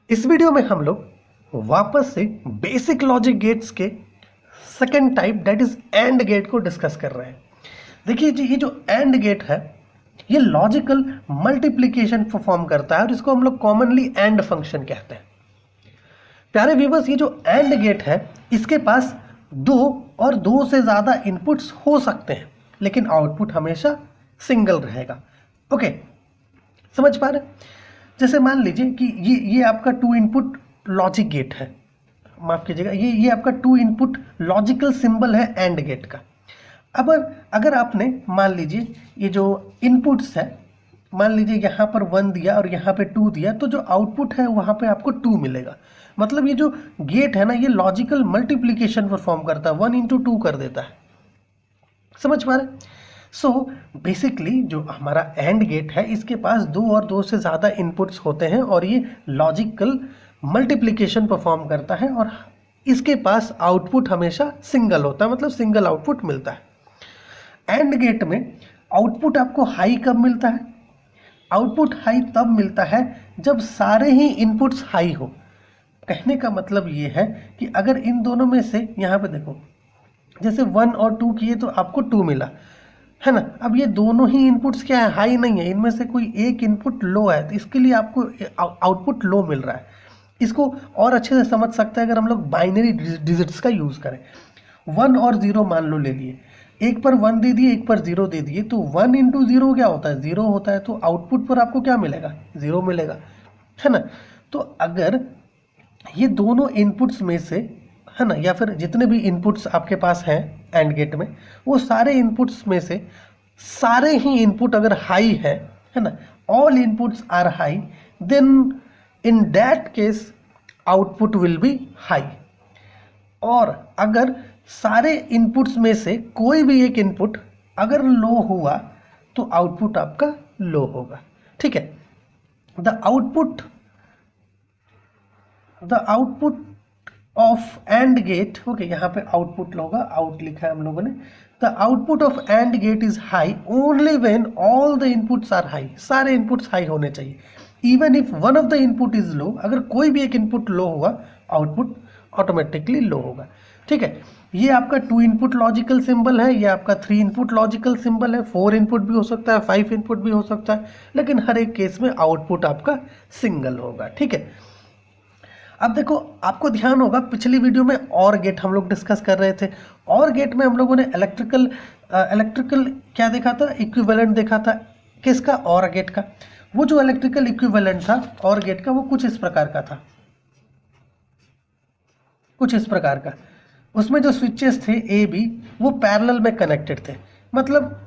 इस वीडियो में हम लोग वापस से बेसिक लॉजिक गेट्स के second type that is and gate को डिस्कस कर रहे हैं। देखिए जी, ये जो एंड गेट है ये लॉजिकल मल्टीप्लिकेशन परफॉर्म करता है और इसको हम लोग कॉमनली एंड फंक्शन कहते हैं। प्यारे व्यूअर्स, ये जो एंड गेट है इसके पास दो और दो से ज़्यादा इनपुट्स हो सकते हैं, लेकिन आउटपुट हमेशा सिंगल रहेगा। ओके, समझ पा रहे? जैसे मान लीजिए कि ये आपका टू इनपुट लॉजिक गेट है, माफ कीजिएगा, ये आपका टू इनपुट लॉजिकल सिंबल है एंड गेट का। अब अगर आपने मान लीजिए ये जो इनपुट्स है, मान लीजिए यहाँ पर 1 दिया और यहाँ पे 2 दिया, तो जो आउटपुट है वहाँ पे आपको 2 मिलेगा। मतलब ये जो गेट है ना, ये लॉजिकल मल्टीप्लिकेशन परफॉर्म करता है, 1 into 2 कर देता है। समझ पा रहे? सो बेसिकली जो हमारा एंड गेट है इसके पास दो और दो से ज़्यादा इनपुट्स होते हैं और ये लॉजिकल मल्टीप्लिकेशन परफॉर्म करता है और इसके पास आउटपुट हमेशा सिंगल होता है, मतलब सिंगल आउटपुट मिलता है। एंड गेट में आउटपुट आपको हाई कब मिलता है? आउटपुट हाई तब मिलता है जब सारे ही इनपुट्स हाई हो। कहने का मतलब ये है कि अगर इन दोनों में से, यहाँ पे देखो, जैसे 1 और 2 किए तो आपको 2 मिला है ना। अब ये दोनों ही इनपुट्स क्या है? हाई नहीं है, इनमें से कोई एक इनपुट लो है, तो इसके लिए आपको आउटपुट लो मिल रहा है। इसको और अच्छे से समझ सकते हैं अगर हम लोग बाइनरी डिजिट्स का यूज़ करें। 1 और 0 मान लो ले लिए, एक पर 1 दे दिए, एक पर 0 दे दिए, तो 1 into 0 क्या होता है? 0 होता है। तो आउटपुट पर आपको क्या मिलेगा? 0 मिलेगा, है ना। तो अगर ये दोनों इनपुट्स में से, है ना, या फिर जितने भी इनपुट्स आपके पास हैं एंड गेट में, वो सारे इनपुट्स में से सारे ही इनपुट अगर हाई है ना, all inputs are high, then in that case output will be high. और अगर सारे इनपुट्स में से कोई भी एक इनपुट अगर लो हुआ तो आउटपुट आपका लो होगा। ठीक है। The output of and gate, okay, यहाँ पे आउटपुट होगा, आउट लिखा है हम लोगों ने। The output of and gate is high only when all the inputs are high. सारे इनपुट्स हाई होने चाहिए। Even if one of the input is low, अगर कोई भी एक इनपुट लो हुआ आउटपुट ऑटोमेटिकली लो होगा। ठीक है। ये आपका 2 इनपुट लॉजिकल सिंबल है, ये आपका 3 इनपुट लॉजिकल सिंबल है, 4 इनपुट भी हो सकता है, 5 इनपुट भी हो सकता है, लेकिन हर एक केस में आउटपुट आपका सिंगल होगा। ठीक है। अब देखो, आपको ध्यान होगा पिछली वीडियो में और गेट हम लोग डिस्कस कर रहे थे। और गेट में हम लोगों ने इलेक्ट्रिकल क्या देखा था? इक्विवेलेंट देखा था। किसका? और गेट का। वो जो इलेक्ट्रिकल इक्विवेलेंट था और गेट का, वो कुछ इस प्रकार का था, कुछ इस प्रकार का। उसमें जो स्विचेस थे ए बी, वो पैरेलल में कनेक्टेड थे, मतलब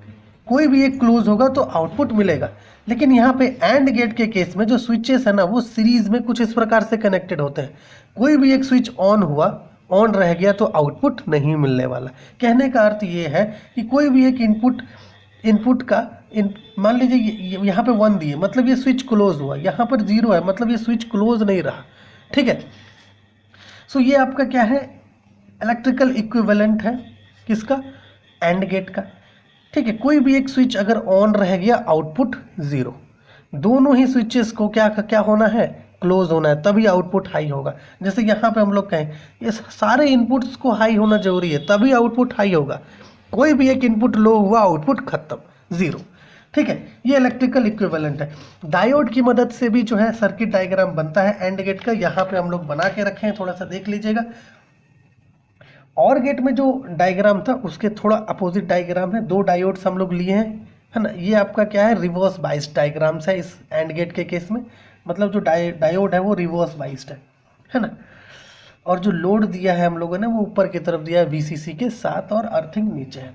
कोई भी एक क्लोज होगा तो आउटपुट मिलेगा। लेकिन यहाँ पे एंड गेट के केस में जो स्विचेस है ना, वो सीरीज में कुछ इस प्रकार से कनेक्टेड होते हैं। कोई भी एक स्विच ऑन हुआ, ऑन रह गया तो आउटपुट नहीं मिलने वाला। कहने का अर्थ ये है कि कोई भी एक इनपुट का मान लीजिए यहाँ पे 1 दिए, मतलब ये स्विच क्लोज हुआ, यहाँ पर 0 है, मतलब ये स्विच क्लोज नहीं रहा। ठीक है। सो ये आपका क्या है? इलेक्ट्रिकल इक्विवेलेंट है। किसका? एंड गेट का। ठीक है। कोई भी एक स्विच अगर ऑन रह गया, आउटपुट 0। दोनों ही स्विचेस को क्या होना है? क्लोज होना है, तभी आउटपुट हाई होगा। जैसे यहाँ पे हम लोग कहें ये सारे इनपुट्स को हाई होना जरूरी है, तभी आउटपुट हाई होगा। कोई भी एक इनपुट लो हुआ, आउटपुट खत्म, 0। ठीक है। ये इलेक्ट्रिकल इक्विवेलेंट है। डायोड की मदद से भी जो है सर्किट डायग्राम बनता है एंड गेट का। यहाँ पे हम लोग बना के रखे हैं, थोड़ा सा देख लीजिएगा। और गेट में जो डायग्राम था उसके थोड़ा अपोजिट डायग्राम है। 2 डायोड्स हम लोग लिए हैं, है ना। ये आपका क्या है? रिवर्स बाइस्ड डायग्राम्स है इस एंड गेट के केस में, मतलब जो डायोड है वो रिवर्स बाइस्ड है ना। और जो लोड दिया है हम लोगों ने वो ऊपर की तरफ दिया है वीसीसी के साथ, और अर्थिंग नीचे है।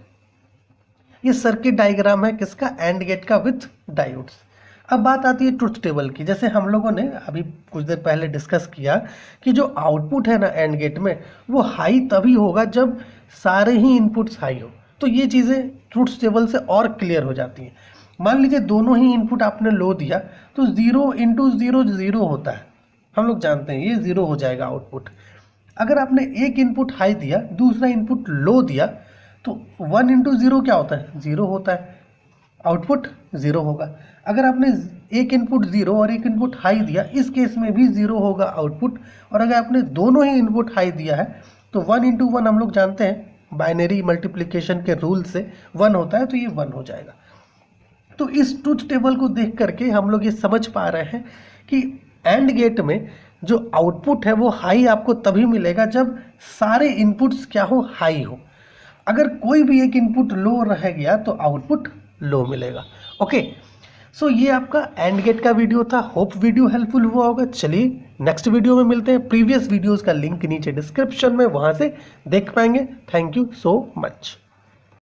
ये सर्किट डायग्राम है किसका? एंड गेट का विथ डायोड्स। अब बात आती है ट्रुथ टेबल की। जैसे हम लोगों ने अभी कुछ देर पहले डिस्कस किया कि जो आउटपुट है ना एंड गेट में, वो हाई तभी होगा जब सारे ही इनपुट्स हाई हो। तो ये चीज़ें ट्रुथ टेबल से और क्लियर हो जाती हैं। मान लीजिए दोनों ही इनपुट आपने लो दिया, तो 0 into 0 0 होता है, हम लोग जानते हैं, ये 0 हो जाएगा आउटपुट। अगर आपने एक इनपुट हाई दिया, दूसरा इनपुट लो दिया, तो 1 into 0 क्या होता है? 0 होता है। आउटपुट 0 होगा। अगर आपने एक इनपुट 0 और एक इनपुट हाई दिया, इस केस में भी 0 होगा आउटपुट। और अगर आपने दोनों ही इनपुट हाई दिया है तो 1 into 1 हम लोग जानते हैं बाइनरी मल्टीप्लिकेशन के रूल से 1 होता है, तो ये 1 हो जाएगा। तो इस ट्रुथ टेबल को देख करके हम लोग ये समझ पा रहे हैं कि एंड गेट में जो आउटपुट है वो हाई आपको तभी मिलेगा जब सारे इनपुट्स क्या हो, हाई हो। अगर कोई भी एक इनपुट लो रह गया तो आउटपुट लो मिलेगा। ओके, सो ये आपका एंड गेट का वीडियो था। होप वीडियो हेल्पफुल हुआ होगा। चलिए नेक्स्ट वीडियो में मिलते हैं। प्रीवियस वीडियोस का लिंक नीचे डिस्क्रिप्शन में, वहां से देख पाएंगे। Thank you so much.